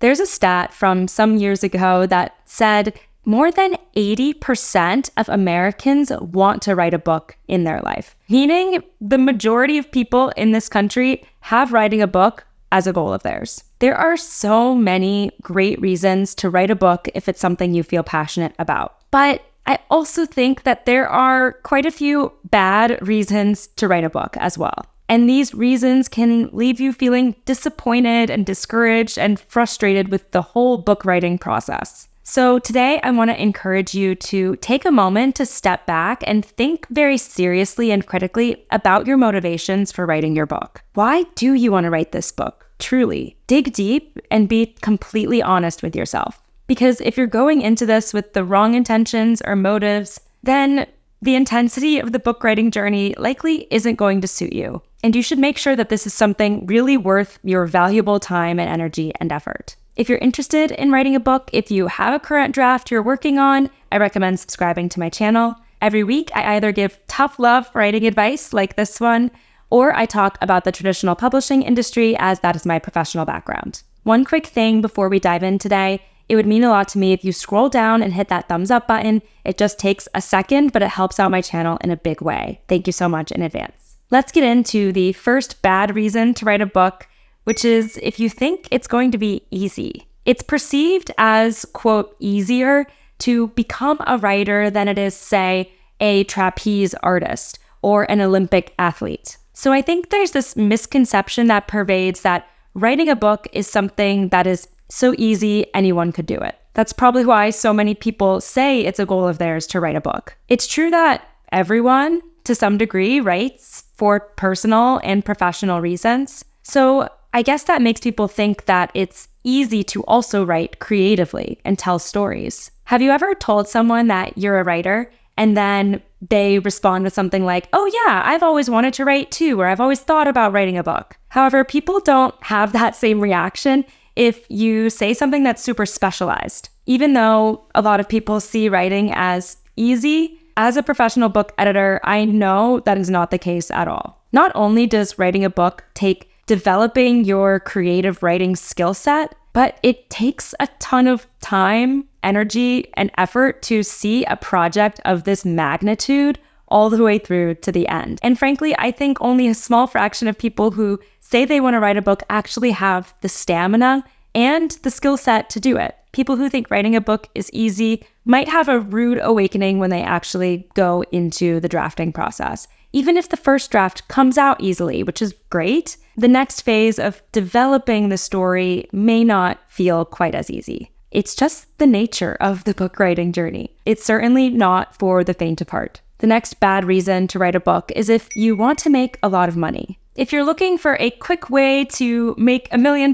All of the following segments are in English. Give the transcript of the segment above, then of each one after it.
There's a stat from some years ago that said more than 80% of Americans want to write a book in their life, meaning the majority of people in this country have writing a book as a goal of theirs. There are so many great reasons to write a book if it's something you feel passionate about. But I also think that there are quite a few bad reasons to write a book as well. And these reasons can leave you feeling disappointed and discouraged and frustrated with the whole book writing process. So today I want to encourage you to take a moment to step back and think very seriously and critically about your motivations for writing your book. Why do you want to write this book? Truly, dig deep and be completely honest with yourself. Because if you're going into this with the wrong intentions or motives, then the intensity of the book writing journey likely isn't going to suit you. And you should make sure that this is something really worth your valuable time and energy and effort. If you're interested in writing a book, if you have a current draft you're working on, I recommend subscribing to my channel. Every week, I either give tough love writing advice like this one, or I talk about the traditional publishing industry as that is my professional background. One quick thing before we dive in today, it would mean a lot to me if you scroll down and hit that thumbs up button. It just takes a second, but it helps out my channel in a big way. Thank you so much in advance. Let's get into the first bad reason to write a book, which is if you think it's going to be easy. It's perceived as, quote, easier to become a writer than it is, say, a trapeze artist or an Olympic athlete. So I think there's this misconception that pervades that writing a book is something that is so easy anyone could do it. That's probably why so many people say it's a goal of theirs to write a book. It's true that everyone, to some degree, writes for personal and professional reasons. So I guess that makes people think that it's easy to also write creatively and tell stories. Have you ever told someone that you're a writer and then they respond with something like, "Oh yeah, I've always wanted to write too," or "I've always thought about writing a book"? However, people don't have that same reaction if you say something that's super specialized. Even though a lot of people see writing as easy, as a professional book editor, I know that is not the case at all. Not only does writing a book take developing your creative writing skill set, but it takes a ton of time, energy, and effort to see a project of this magnitude all the way through to the end. And frankly, I think only a small fraction of people who say they want to write a book actually have the stamina and the skill set to do it. People who think writing a book is easy might have a rude awakening when they actually go into the drafting process. Even if the first draft comes out easily, which is great, the next phase of developing the story may not feel quite as easy. It's just the nature of the book writing journey. It's certainly not for the faint of heart. The next bad reason to write a book is if you want to make a lot of money. If you're looking for a quick way to make $1 million,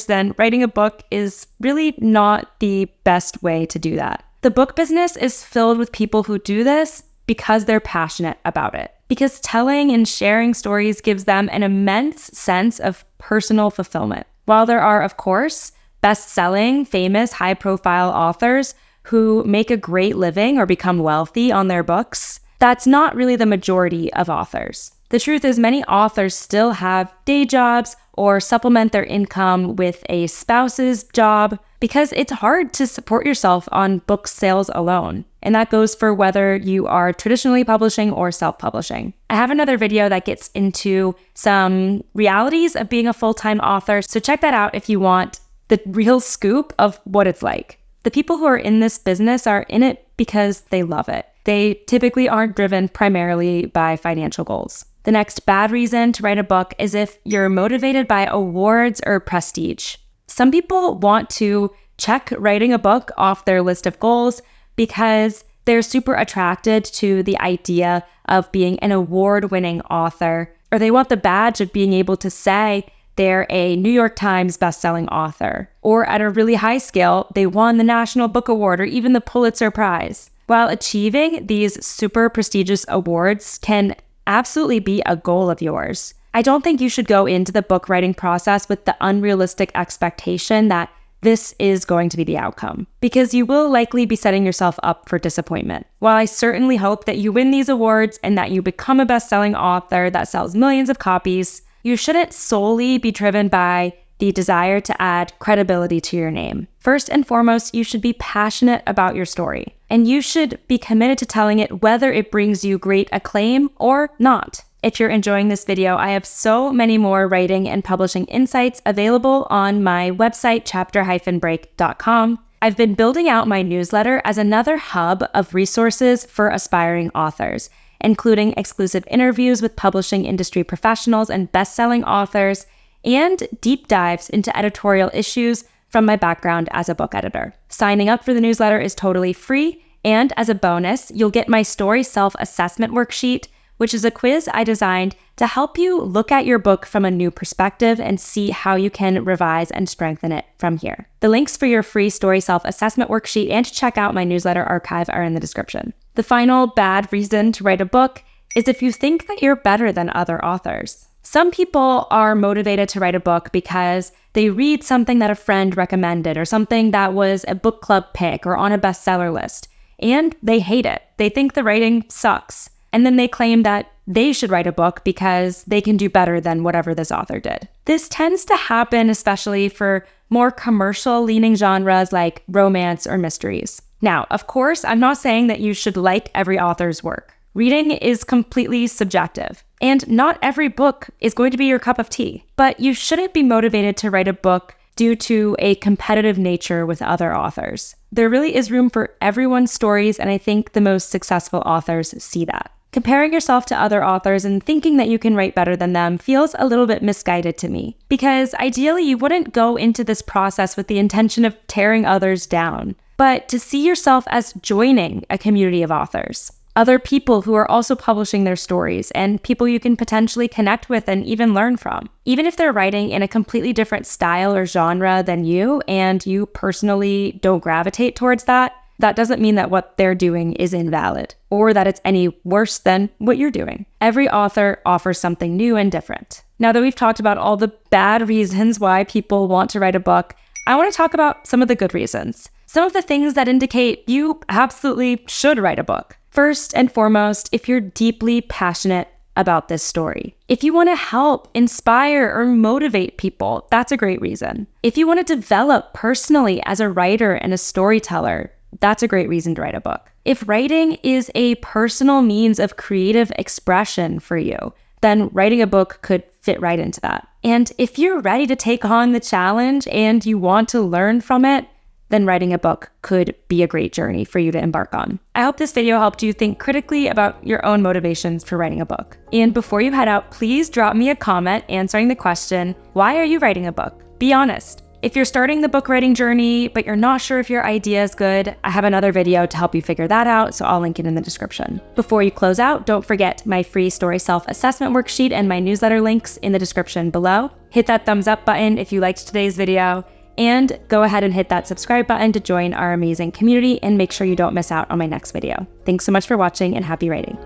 then writing a book is really not the best way to do that. The book business is filled with people who do this because they're passionate about it. Because telling and sharing stories gives them an immense sense of personal fulfillment. While there are, of course, best-selling, famous, high-profile authors who make a great living or become wealthy on their books, that's not really the majority of authors. The truth is many authors still have day jobs or supplement their income with a spouse's job because it's hard to support yourself on book sales alone. And that goes for whether you are traditionally publishing or self-publishing. I have another video that gets into some realities of being a full-time author, so check that out if you want the real scoop of what it's like. The people who are in this business are in it because they love it. They typically aren't driven primarily by financial goals. The next bad reason to write a book is if you're motivated by awards or prestige. Some people want to check writing a book off their list of goals because they're super attracted to the idea of being an award-winning author, or they want the badge of being able to say they're a New York Times bestselling author, or at a really high scale, they won the National Book Award or even the Pulitzer Prize. While achieving these super prestigious awards can absolutely be a goal of yours, I don't think you should go into the book writing process with the unrealistic expectation that this is going to be the outcome, because you will likely be setting yourself up for disappointment. While I certainly hope that you win these awards and that you become a best-selling author that sells millions of copies, you shouldn't solely be driven by the desire to add credibility to your name. First and foremost, you should be passionate about your story, and you should be committed to telling it whether it brings you great acclaim or not. If you're enjoying this video, I have so many more writing and publishing insights available on my website, chapter-break.com. I've been building out my newsletter as another hub of resources for aspiring authors, including exclusive interviews with publishing industry professionals and best-selling authors, and deep dives into editorial issues from my background as a book editor. Signing up for the newsletter is totally free, and as a bonus, you'll get my story self-assessment worksheet, which is a quiz I designed to help you look at your book from a new perspective and see how you can revise and strengthen it from here. The links for your free story self-assessment worksheet and to check out my newsletter archive are in the description. The final bad reason to write a book is if you think that you're better than other authors. Some people are motivated to write a book because they read something that a friend recommended or something that was a book club pick or on a bestseller list, and they hate it. They think the writing sucks. And then they claim that they should write a book because they can do better than whatever this author did. This tends to happen especially for more commercial-leaning genres like romance or mysteries. Now, of course, I'm not saying that you should like every author's work. Reading is completely subjective, and not every book is going to be your cup of tea. But you shouldn't be motivated to write a book due to a competitive nature with other authors. There really is room for everyone's stories, and I think the most successful authors see that. Comparing yourself to other authors and thinking that you can write better than them feels a little bit misguided to me, because ideally you wouldn't go into this process with the intention of tearing others down, but to see yourself as joining a community of authors, other people who are also publishing their stories and people you can potentially connect with and even learn from. Even if they're writing in a completely different style or genre than you and you personally don't gravitate towards that, that doesn't mean that what they're doing is invalid or that it's any worse than what you're doing. Every author offers something new and different. Now that we've talked about all the bad reasons why people want to write a book, I want to talk about some of the good reasons. Some of the things that indicate you absolutely should write a book. First and foremost, if you're deeply passionate about this story. If you want to help, inspire, or motivate people, that's a great reason. If you want to develop personally as a writer and a storyteller, that's a great reason to write a book. If writing is a personal means of creative expression for you, then writing a book could fit right into that. And if you're ready to take on the challenge and you want to learn from it, then writing a book could be a great journey for you to embark on. I hope this video helped you think critically about your own motivations for writing a book. And before you head out, please drop me a comment answering the question, why are you writing a book? Be honest. If you're starting the book writing journey, but you're not sure if your idea is good, I have another video to help you figure that out, so I'll link it in the description. Before you close out, don't forget my free story self-assessment worksheet and my newsletter links in the description below. Hit that thumbs up button if you liked today's video, and go ahead and hit that subscribe button to join our amazing community and make sure you don't miss out on my next video. Thanks so much for watching and happy writing.